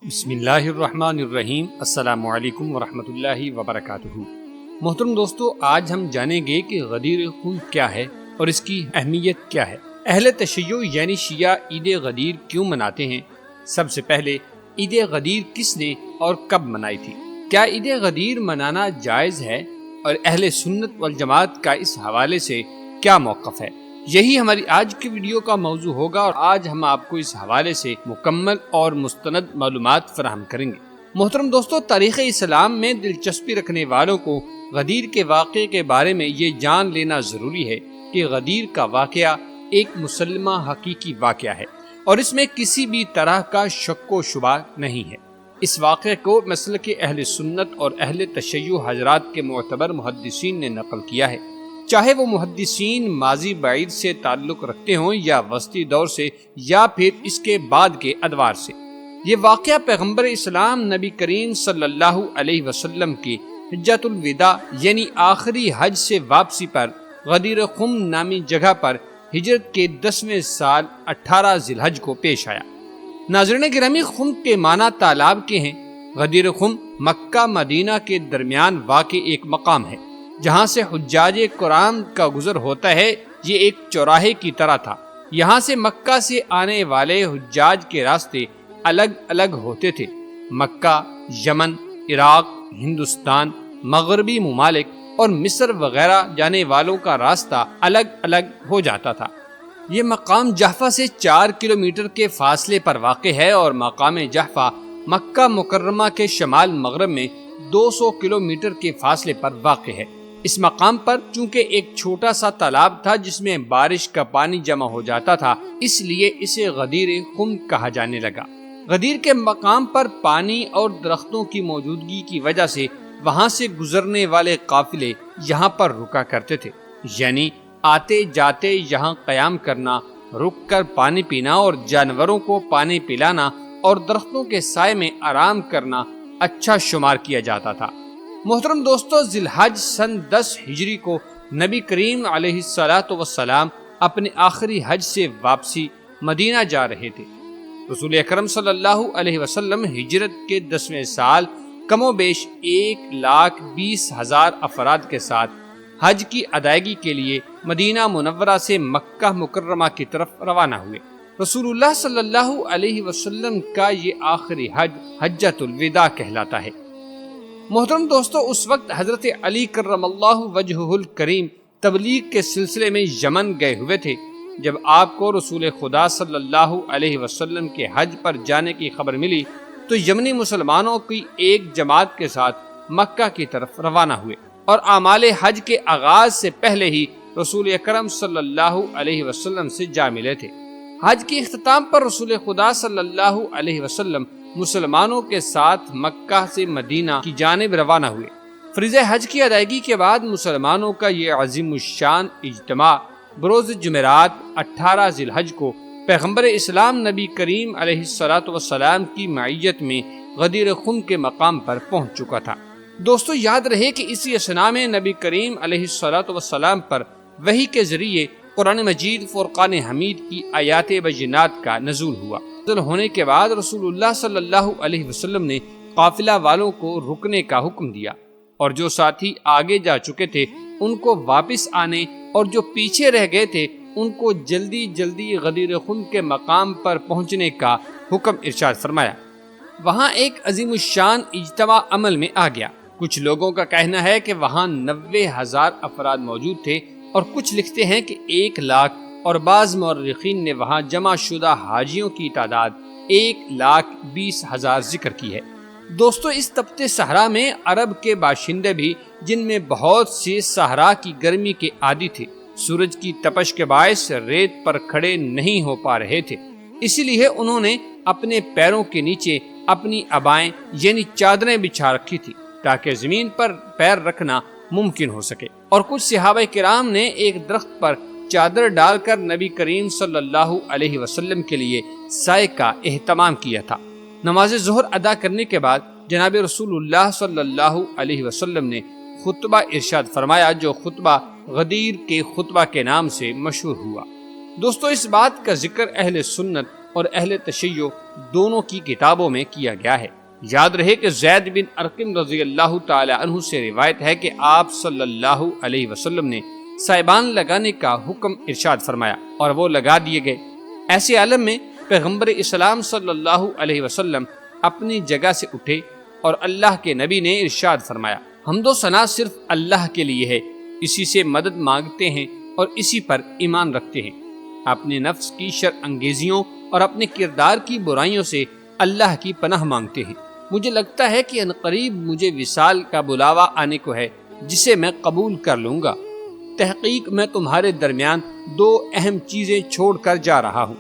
بسم اللہ الرحمن الرحیم۔ السلام علیکم ورحمۃ اللہ وبرکاتہ۔ محترم دوستو، آج ہم جانیں گے کہ غدیر خم کیا ہے اور اس کی اہمیت کیا ہے۔ اہل تشیع یعنی شیعہ عید غدیر کیوں مناتے ہیں؟ سب سے پہلے عید غدیر کس نے اور کب منائی تھی؟ کیا عید غدیر منانا جائز ہے اور اہل سنت والجماعت کا اس حوالے سے کیا موقف ہے؟ یہی ہماری آج کی ویڈیو کا موضوع ہوگا اور آج ہم آپ کو اس حوالے سے مکمل اور مستند معلومات فراہم کریں گے۔ محترم دوستو، تاریخ اسلام میں دلچسپی رکھنے والوں کو غدیر کے واقعے کے بارے میں یہ جان لینا ضروری ہے کہ غدیر کا واقعہ ایک مسلمہ حقیقی واقعہ ہے اور اس میں کسی بھی طرح کا شک و شبہ نہیں ہے۔ اس واقعے کو مسلک اہل سنت اور اہل تشیع حضرات کے معتبر محدثین نے نقل کیا ہے، چاہے وہ محدثین ماضی بعید سے تعلق رکھتے ہوں یا وسطی دور سے یا پھر اس کے بعد کے ادوار سے۔ یہ واقعہ پیغمبر اسلام نبی کریم صلی اللہ علیہ وسلم کی حجۃ الوداع یعنی آخری حج سے واپسی پر غدیر خم نامی جگہ پر ہجرت کے 10ویں سال 18 ذی الحج کو پیش آیا۔ ناظرین گرامی، خم کے معنی تالاب کے ہیں۔ غدیر خم مکہ مدینہ کے درمیان واقع ایک مقام ہے جہاں سے حجاج کرام کا گزر ہوتا ہے۔ یہ ایک چوراہے کی طرح تھا۔ یہاں سے مکہ سے آنے والے حجاج کے راستے الگ الگ ہوتے تھے۔ مکہ، یمن، عراق، ہندوستان، مغربی ممالک اور مصر وغیرہ جانے والوں کا راستہ الگ الگ ہو جاتا تھا۔ یہ مقام جحفہ سے 4 کلومیٹر کے فاصلے پر واقع ہے اور مقام جحفہ مکہ مکرمہ کے شمال مغرب میں 200 کلومیٹر کے فاصلے پر واقع ہے۔ اس مقام پر چونکہ ایک چھوٹا سا تالاب تھا جس میں بارش کا پانی جمع ہو جاتا تھا، اس لیے اسے غدیر خم کہا جانے لگا۔ غدیر کے مقام پر پانی اور درختوں کی موجودگی کی وجہ سے وہاں سے گزرنے والے قافلے یہاں پر رکا کرتے تھے، یعنی آتے جاتے یہاں قیام کرنا، رک کر پانی پینا اور جانوروں کو پانی پلانا اور درختوں کے سائے میں آرام کرنا اچھا شمار کیا جاتا تھا۔ محترم دوستو، ذی الحج سن 10 ہجری کو نبی کریم علیہ السلام اپنے آخری حج سے واپسی مدینہ جا رہے تھے۔ رسول اکرم صلی اللہ علیہ وسلم ہجرت کے 10ویں سال کم و بیش 1,20,000 افراد کے ساتھ حج کی ادائیگی کے لیے مدینہ منورہ سے مکہ مکرمہ کی طرف روانہ ہوئے۔ رسول اللہ صلی اللہ علیہ وسلم کا یہ آخری حج حجۃ الوداع کہلاتا ہے۔ محترم دوستو، اس وقت حضرت علی کرم اللہ وجہہ الکریم تبلیغ کے سلسلے میں یمن گئے ہوئے تھے۔ جب آپ کو رسول خدا صلی اللہ علیہ وسلم کے حج پر جانے کی خبر ملی تو یمنی مسلمانوں کی ایک جماعت کے ساتھ مکہ کی طرف روانہ ہوئے اور اعمال حج کے آغاز سے پہلے ہی رسول اکرم صلی اللہ علیہ وسلم سے جا ملے تھے۔ حج کے اختتام پر رسول خدا صلی اللہ علیہ وسلم مسلمانوں کے ساتھ مکہ سے مدینہ کی جانب روانہ ہوئے۔ فریضہ حج کی ادائیگی کے بعد مسلمانوں کا یہ عظیم الشان اجتماع بروز جمعرات 18 ذی الحج کو پیغمبر اسلام نبی کریم علیہ السلام کی معیت میں غدیر خم کے مقام پر پہنچ چکا تھا۔ دوستو، یاد رہے کہ اسی اثنا میں نبی کریم علیہ السلام پر وحی کے ذریعے قرآن مجید فرقان حمید کی آیات بینات کا نزول ہوا۔ نازل ہونے کے بعد رسول اللہ صلی اللہ علیہ وسلم نے قافلہ والوں کو رکنے کا حکم دیا اور جو ساتھی آگے جا چکے تھے ان کو واپس آنے اور جو پیچھے رہ گئے تھے ان کو جلدی جلدی غدیر خم کے مقام پر پہنچنے کا حکم ارشاد فرمایا۔ وہاں ایک عظیم الشان اجتماع عمل میں آ گیا۔ کچھ لوگوں کا کہنا ہے کہ وہاں 90,000 افراد موجود تھے اور کچھ لکھتے ہیں کہ 1,00,000 اور بعض مورخین نے وہاں جمع شدہ حاجیوں کی تعداد 1,20,000 ذکر کی ہے۔ دوستو، اس تپتے صحرا میں عرب کے باشندے بھی، جن میں بہت سے صحرا کی گرمی کے عادی تھے، سورج کی تپش کے باعث ریت پر کھڑے نہیں ہو پا رہے تھے، اسی لیے انہوں نے اپنے پیروں کے نیچے اپنی عبائیں یعنی چادریں بچھا رکھی تھی تاکہ زمین پر پیر رکھنا ممکن ہو سکے، اور کچھ صحابہ کرام نے ایک درخت پر چادر ڈال کر نبی کریم صلی اللہ علیہ وسلم کے لیے سائے کا اہتمام کیا تھا۔ نماز ظہر ادا کرنے کے بعد جناب رسول اللہ صلی اللہ علیہ وسلم نے خطبہ ارشاد فرمایا، جو خطبہ غدیر کے خطبہ کے نام سے مشہور ہوا۔ دوستو، اس بات کا ذکر اہل سنت اور اہل تشیع دونوں کی کتابوں میں کیا گیا ہے۔ یاد رہے کہ زید بن ارقم رضی اللہ تعالی عنہ سے روایت ہے کہ آپ صلی اللہ علیہ وسلم نے سائبان لگانے کا حکم ارشاد فرمایا اور وہ لگا دیے گئے۔ ایسے عالم میں پیغمبر اسلام صلی اللہ علیہ وسلم اپنی جگہ سے اٹھے اور اللہ کے نبی نے ارشاد فرمایا، حمد و ثنا صرف اللہ کے لیے ہے، اسی سے مدد مانگتے ہیں اور اسی پر ایمان رکھتے ہیں۔ اپنے نفس کی شر انگیزیوں اور اپنے کردار کی برائیوں سے اللہ کی پناہ مانگتے ہیں۔ مجھے لگتا ہے کہ عنقریب مجھے وصال کا بلاوا آنے کو ہے جسے میں قبول کر لوں گا۔ تحقیق میں تمہارے درمیان دو اہم چیزیں چھوڑ کر جا رہا ہوں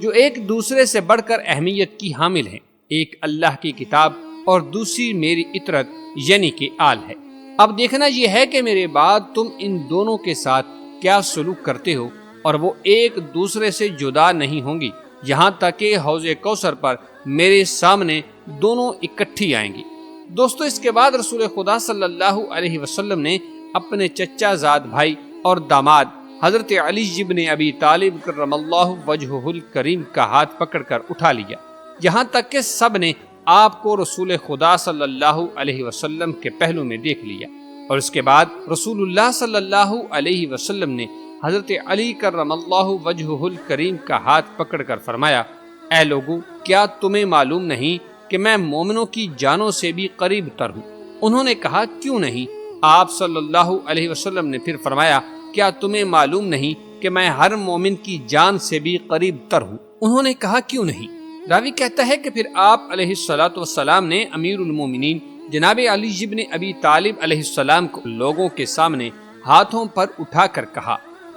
جو ایک دوسرے سے بڑھ کر اہمیت کی حامل ہیں، ایک اللہ کی کتاب اور دوسری میری اطرت یعنی کہ آل ہے۔ اب دیکھنا یہ ہے کہ میرے بعد تم ان دونوں کے ساتھ کیا سلوک کرتے ہو، اور وہ ایک دوسرے سے جدا نہیں ہوں گی یہاں تک کہ حوض کوثر پر میرے سامنے دونوں اکٹھی آئیں گی۔ دوستو، اس کے بعد رسول خدا صلی اللہ علیہ وسلم نے اپنے چچا زاد بھائی اور داماد حضرت علی ابن ابی طالب کرم اللہ وجہہ الکریم کا ہاتھ پکڑ کر اٹھا لیا، یہاں تک کہ سب نے آپ کو رسول خدا صلی اللہ علیہ وسلم کے پہلو میں دیکھ لیا۔ اور اس کے بعد رسول اللہ صلی اللہ علیہ وسلم نے حضرت علی کرم اللہ وجہہ الکریم کا ہاتھ پکڑ کر فرمایا، اے لوگوں، کیا تمہیں معلوم نہیں کہ میں مومنوں کی جانوں سے بھی قریب تر ہوں؟ انہوں نے کہا، کیوں نہیں؟ آپ صلی اللہ علیہ وسلم نے پھر فرمایا، کیا تمہیں معلوم نہیں کہ میں ہر مومن کی جان سے بھی قریب تر ہوں؟ انہوں نے کہا، کیوں نہیں؟ راوی کہتا ہے کہ پھر آپ علیہ الصلوۃ والسلام نے امیر المومنین جناب علی ابن ابی طالب علیہ السلام کو لوگوں کے سامنے ہاتھوں پر اٹھا کر کہا،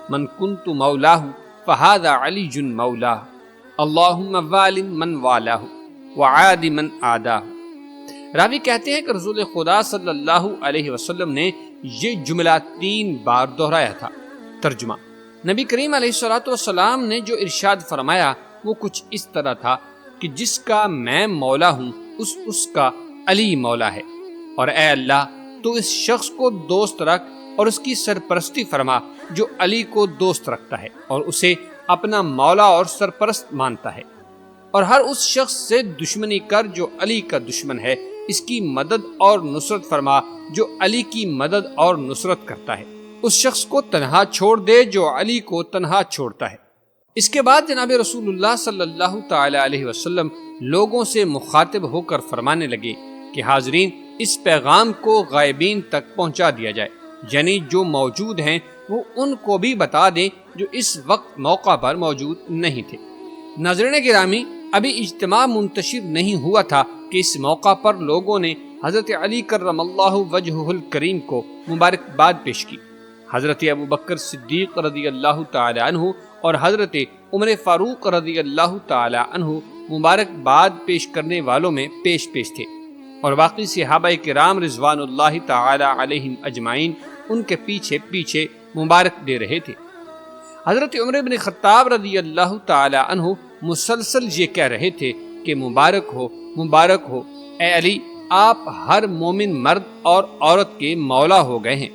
من کنت مولاہ فہذا علی مولاہ، اللہم وال من والاہ وعاد من عاداہ۔ راوی کہتے ہیں کہ رسول خدا صلی اللہ علیہ وسلم نے یہ جملہ 3 بار دہرایا تھا۔ ترجمہ: نبی کریم علیہ الصلوۃ والسلام نے جو ارشاد فرمایا وہ کچھ اس طرح تھا کہ جس کا میں مولا ہوں اس کا علی مولا ہے، اور اے اللہ تو اس شخص کو دوست رکھ اور اس کی سرپرستی فرما جو علی کو دوست رکھتا ہے اور اسے اپنا مولا اور سرپرست مانتا ہے، اور ہر اس شخص سے دشمنی کر جو علی کا دشمن ہے، اس کی مدد اور نصرت فرما جو علی کی مدد اور نصرت کرتا ہے، اس شخص کو تنہا چھوڑ دے جو علی کو تنہا چھوڑتا ہے۔ اس کے بعد جناب رسول اللہ صلی اللہ تعالی علیہ وسلم لوگوں سے مخاطب ہو کر فرمانے لگے کہ حاضرین، اس پیغام کو غائبین تک پہنچا دیا جائے، یعنی جو موجود ہیں وہ ان کو بھی بتا دیں جو اس وقت موقع پر موجود نہیں تھے۔ ناظرین گرامی، ابھی اجتماع منتشر نہیں ہوا تھا کہ اس موقع پر لوگوں نے حضرت علی کرم اللہ وجہہ الکریم کو مبارکباد پیش کی۔ حضرت ابو بکر صدیق رضی اللہ تعالی عنہ اور حضرت عمر فاروق رضی اللہ تعالی عنہ مبارکباد پیش کرنے والوں میں پیش تھے، اور باقی صحابہ کرام رضوان اللہ تعالی علیہم اجمعین ان کے پیچھے مبارک دے رہے تھے۔ حضرت عمر بن خطاب رضی اللہ تعالی عنہ مسلسل یہ کہہ رہے تھے کہ مبارک ہو اے علی، آپ ہر مومن مرد اور عورت کے مولا ہو گئے ہیں۔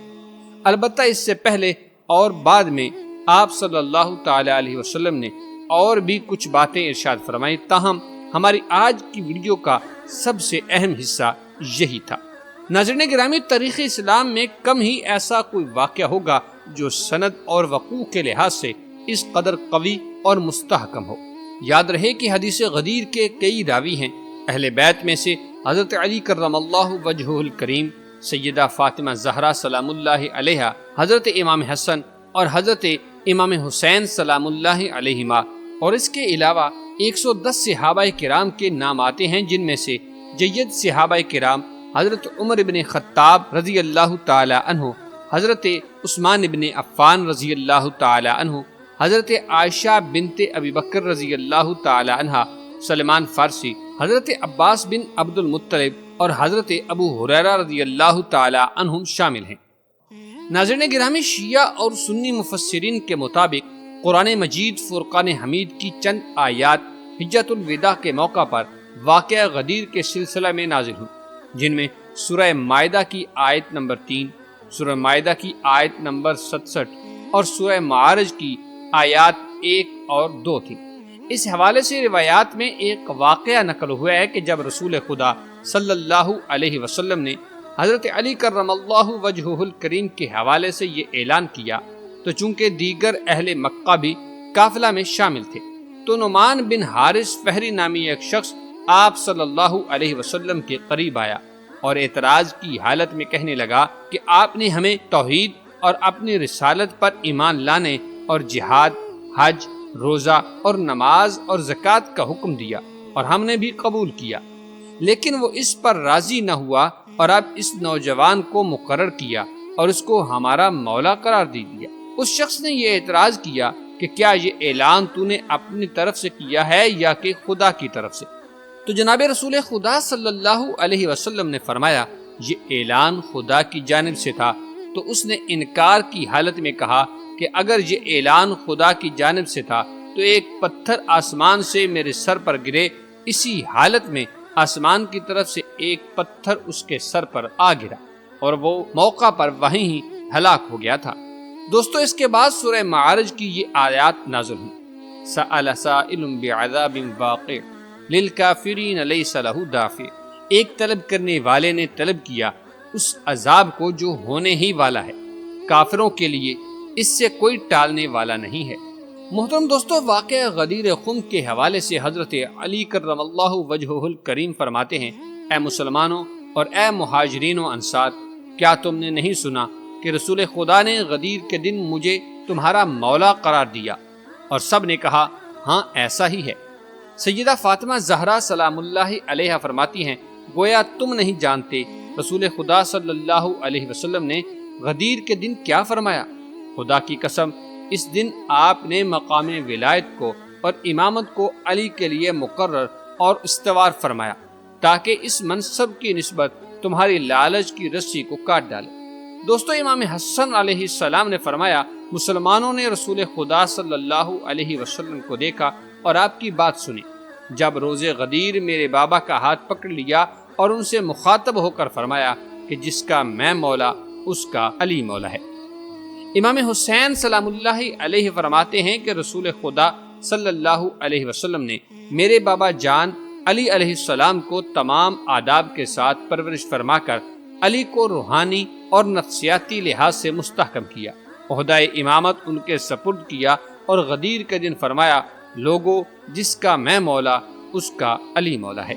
البتہ اس سے پہلے اور بعد میں آپ صلی اللہ تعالی علیہ وسلم نے اور بھی کچھ باتیں ارشاد فرمائیں، تاہم ہماری آج کی ویڈیو کا سب سے اہم حصہ یہی تھا۔ ناظرین گرامی، تاریخ اسلام میں کم ہی ایسا کوئی واقعہ ہوگا جو سند اور وقوع کے لحاظ سے اس قدر قوی اور مستحکم ہو۔ یاد رہے کہ حدیث غدیر کے کئی راوی ہیں۔ اہل بیت میں سے حضرت علی کرم اللہ وجہہ الکریم، سیدہ فاطمہ زہرا سلام اللہ علیہا، حضرت امام حسن اور حضرت امام حسین سلام اللہ علیہما، اور اس کے علاوہ 110 صحابہ کرام کے نام آتے ہیں، جن میں سے جید صحابہ کرام حضرت عمر بن خطاب رضی اللہ تعالی عنہ، حضرت عثمان بن عفان رضی اللہ تعالی عنہ، حضرت عائشہ بنت ابی بکر رضی اللہ تعالی عنہ، سلمان فارسی، حضرت عباس بن عبد المطلب اور حضرت ابو ہریرہ رضی اللہ تعالی عنہم شامل ہیں۔ ناظرین گرامی، شیعہ اور سنی مفسرین کے مطابق قرآن مجید فرقان حمید کی چند آیات حجۃ الوداع کے موقع پر واقعہ غدیر کے سلسلہ میں نازل ہوئی، جن میں سورہ مائدہ کی آیت نمبر 3، سورہ مائدہ کی آیت نمبر 67 اور سورہ معارج کی آیات 1 اور 2 تھی۔ اس حوالے سے روایات میں ایک واقعہ نقل ہوا ہے کہ جب رسول خدا صلی اللہ علیہ وسلم نے حضرت علی کرم اللہ وجہہ الکریم کے حوالے سے یہ اعلان کیا تو چونکہ دیگر اہل مکہ بھی قافلہ میں شامل تھے تو نعمان بن حارث فہری نامی ایک شخص آپ صلی اللہ علیہ وسلم کے قریب آیا اور اعتراض کی حالت میں کہنے لگا کہ آپ نے ہمیں توحید اور اپنی رسالت پر ایمان لانے اور جہاد، حج، روزہ اور نماز اور زکوٰۃ کا حکم دیا اور ہم نے بھی قبول کیا، لیکن وہ اس پر راضی نہ ہوا اور اب اس نوجوان کو مقرر کیا اور اس کو ہمارا مولا قرار دے دیا۔ اس شخص نے یہ اعتراض کیا کہ کیا یہ اعلان تو نے اپنی طرف سے کیا ہے یا کہ خدا کی طرف سے؟ تو جناب رسول خدا صلی اللہ علیہ وسلم نے فرمایا یہ اعلان خدا کی جانب سے تھا۔ تو اس نے انکار کی حالت میں کہا کہ اگر یہ اعلان خدا کی جانب سے تھا تو ایک پتھر آسمان سے میرے سر پر گرے۔ اسی حالت میں آسمان کی طرف سے ایک پتھر اس کے سر پر آ گرا اور وہ موقع پر وہیں ہی ہلاک ہو گیا تھا۔ دوستو اس کے بعد سورہ معارج کی یہ آیات نازل ہوئی۔ سأل سائل بعذاب واقع للکافرین لیس لہ دافع۔ ایک طلب کرنے والے نے طلب کیا اس عذاب کو جو ہونے ہی والا ہے، کافروں کے لیے اس سے کوئی ٹالنے والا نہیں ہے۔ محترم دوستو، واقعہ غدیر خم کے حوالے سے حضرت علی کرم اللہ وجہہ الکریم فرماتے ہیں، اے مسلمانوں اور اے مہاجرین و انصار، کیا تم نے نہیں سنا کہ رسول خدا نے غدیر کے دن مجھے تمہارا مولا قرار دیا؟ اور سب نے کہا ہاں ایسا ہی ہے۔ سیدہ فاطمہ زہرا سلام اللہ علیہا فرماتی ہیں، گویا تم نہیں جانتے رسول خدا صلی اللہ علیہ وسلم نے غدیر کے دن کیا فرمایا۔ خدا کی قسم، اس دن آپ نے مقام ولایت کو اور امامت کو علی کے لیے مقرر اور استوار فرمایا تاکہ اس منصب کی نسبت تمہاری لالچ کی رسی کو کاٹ ڈالے۔ دوستو امام حسن علیہ السلام نے فرمایا، مسلمانوں نے رسول خدا صلی اللہ علیہ وسلم کو دیکھا اور آپ کی بات سنی۔ جب روز غدیر میرے بابا کا ہاتھ پکڑ لیا اور ان سے مخاطب ہو کر فرمایا کہ جس کا میں مولا اس کا علی مولا ہے۔ امام حسین سلام اللہ علیہ فرماتے ہیں کہ رسول خدا صلی اللہ علیہ وسلم نے میرے بابا جان علی علیہ السلام کو تمام آداب کے ساتھ پرورش فرما کر علی کو روحانی اور نفسیاتی لحاظ سے مستحکم کیا، عہدہ امامت ان کے سپرد کیا اور غدیر کے دن فرمایا، لوگو جس کا میں مولا اس کا علی مولا ہے۔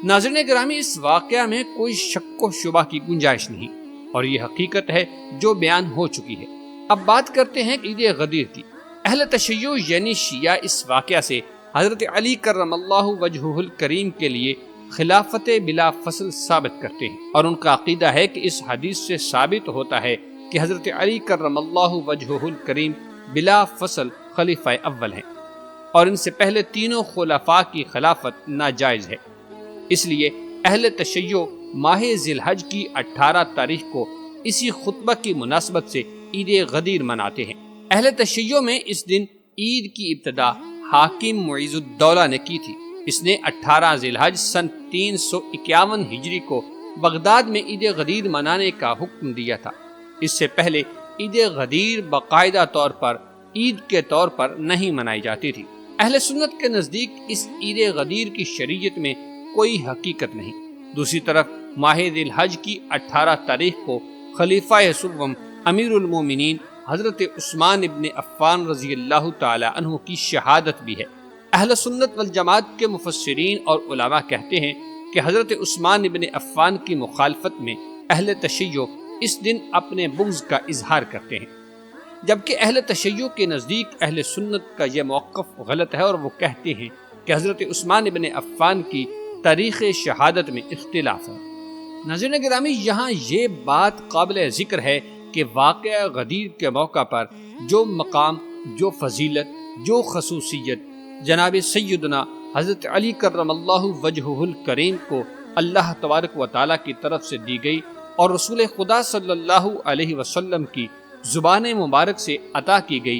ناظرین گرامی، اس واقعہ میں کوئی شک و شبہ کی گنجائش نہیں اور یہ حقیقت ہے جو بیان ہو چکی ہے۔ اب بات کرتے ہیں عید غدیر کی۔ اہل تشیع یعنی شیعہ اس واقعہ سے حضرت علی کرم اللہ وجہہ الکریم کے لیے خلافت بلا فصل ثابت کرتے ہیں اور ان کا عقیدہ ہے کہ اس حدیث سے ثابت ہوتا ہے کہ حضرت علی کرم اللہ وجہہ الکریم بلا فصل خلیفہ اول ہیں اور ان سے پہلے تینوں خلفاء کی خلافت ناجائز ہے۔ اس لیے اہل تشیع ماہ ذی الحج کی 18 تاریخ کو اسی خطبہ کی مناسبت سے عید غدیر مناتے ہیں۔ اہل تشیع میں اس دن عید کی ابتدا حاکم معیز الدولہ نے کی تھی۔ اس نے 18 ذی الحج سن 351 ہجری کو بغداد میں عید غدیر منانے کا حکم دیا تھا۔ اس سے پہلے عید غدیر باقاعدہ طور پر عید کے طور پر نہیں منائی جاتی تھی۔ اہل سنت کے نزدیک اس عید غدیر کی شریعت میں کوئی حقیقت نہیں۔ دوسری طرف ماہ ذی الحج کی 18 تاریخ کو خلیفہ سوم امیر المومنین حضرت عثمان ابن عفان رضی اللہ تعالی عنہ کی شہادت بھی ہے۔ اہل سنت والجماعت کے مفسرین اور علماء کہتے ہیں کہ حضرت عثمان ابن عفان کی مخالفت میں اہل تشیع اس دن اپنے بغض کا اظہار کرتے ہیں، جبکہ اہل تشیع کے نزدیک اہل سنت کا یہ موقف غلط ہے اور وہ کہتے ہیں کہ حضرت عثمان ابن عفان کی تاریخ شہادت میں اختلاف ہے۔ ناظرین گرامی، یہاں یہ بات قابل ذکر ہے کہ واقعہ غدیر کے موقع پر جو مقام، جو فضیلت، جو خصوصیت جناب سیدنا حضرت علی کرم اللہ وجہہ الکریم کو اللہ تبارک و تعالیٰ کی طرف سے دی گئی اور رسول خدا صلی اللہ علیہ وسلم کی زبان مبارک سے عطا کی گئی،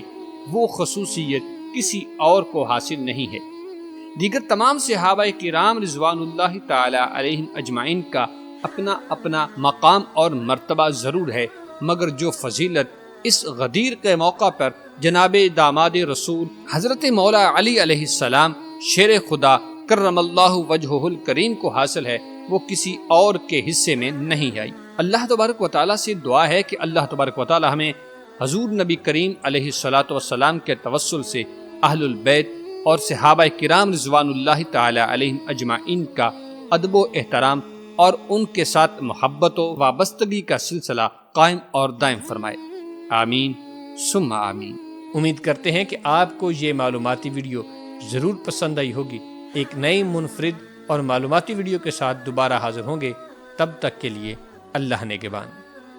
وہ خصوصیت کسی اور کو حاصل نہیں ہے۔ دیگر تمام صحابہ کرام رضوان اللہ تعالی علیہم اجمعین کا اپنا اپنا مقام اور مرتبہ ضرور ہے، مگر جو فضیلت اس غدیر کے موقع پر جناب داماد رسول حضرت مولا علی علیہ السلام شیر خدا کرم اللہ وجہہ الکریم کو حاصل ہے، وہ کسی اور کے حصے میں نہیں آئی۔ اللہ تبارک و تعالیٰ سے دعا ہے کہ اللہ تبارک و تعالیٰ ہمیں حضور نبی کریم علیہ الصلاۃ والسلام کے توسل سے اہل البیت اور صحابہ کرام رضوان اللہ تعالی علیہم اجمعین کا ادب و احترام اور ان کے ساتھ محبت و وابستگی کا سلسلہ قائم اور دائم فرمائے، آمین ثم آمین۔ امید کرتے ہیں کہ آپ کو یہ معلوماتی ویڈیو ضرور پسند آئی ہوگی۔ ایک نئی منفرد اور معلوماتی ویڈیو کے ساتھ دوبارہ حاضر ہوں گے، تب تک کے لیے اللہ نگہبان۔